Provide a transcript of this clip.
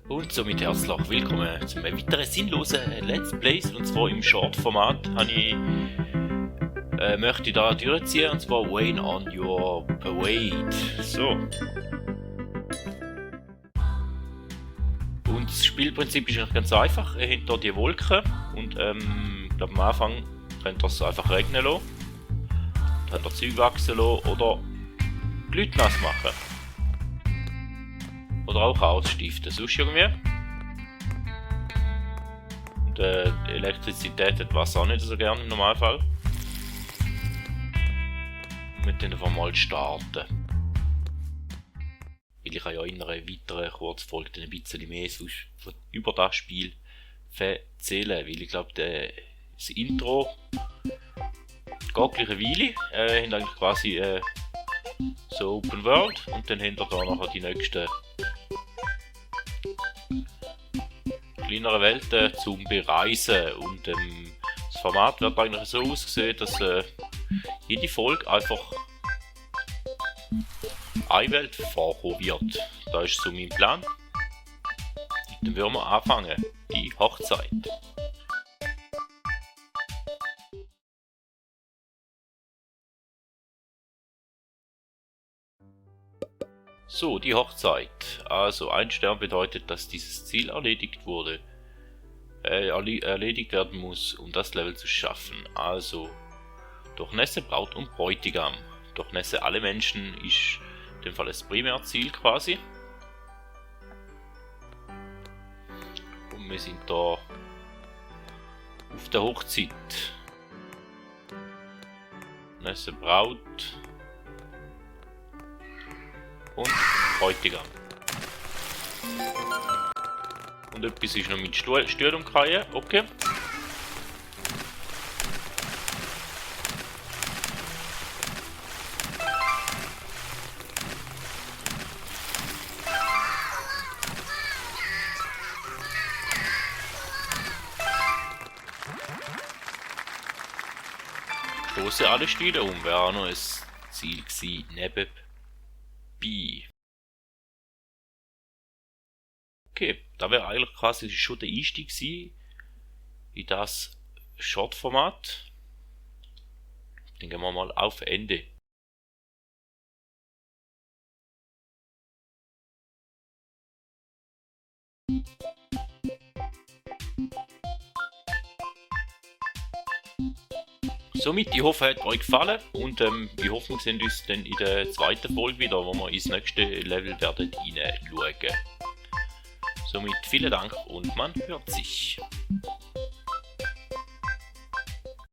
Und somit herzlich willkommen zum weiteren sinnlosen Let's Plays, und zwar im Short-Format möchte ich da durchziehen, und zwar Wayne on Your Parade. So. Und das Spielprinzip ist eigentlich ganz einfach. Ihr habt hier die Wolken und ich glaube am Anfang könnt ihr es einfach regnen lassen. Dann könnt ihr Zeug wachsen lassen oder die Leute nass machen. Oder auch ausstiften, sonst irgendwie. Und Elektrizität hat Wasser auch nicht so gerne im Normalfall. Wir können einfach mal starten. Weil ich kann ja in einer weiteren Kurzfolge ein bisschen mehr über das Spiel erzählen. Weil ich glaube, das Intro geht gleich eine Weile. Wir haben eigentlich quasi so Open World und dann haben wir da nachher die nächsten kleinere Welten zum Bereisen. Und das Format wird eigentlich so aussehen, dass jede Folge einfach eine Welt vorkommen wird. Das ist so mein Plan. Und dann würden wir anfangen. Die Hochzeit. So, die Hochzeit. Also, ein Stern bedeutet, dass dieses Ziel erledigt wurde. Erledigt werden muss, um das Level zu schaffen. Also, durchnässe Braut und Bräutigam. Durchnässe alle Menschen ist in dem Fall das Primärziel quasi. Und wir sind da auf der Hochzeit. Nässe Braut und Bräutigam. Und etwas ist noch mit Stuhl umgefallen. Okay. Stoße alle Stühle um, wäre auch noch ein Ziel gewesen. Nebenbei. Okay, da wäre eigentlich quasi schon der Einstieg gewesen in das Short-Format. Dann gehen wir mal auf Ende. Somit, ich hoffe, es hat euch gefallen und ich hoffe, wir sehen uns dann in der zweiten Folge wieder, wo wir ins nächste Level werden hineinschauen. Somit vielen Dank und man hört sich.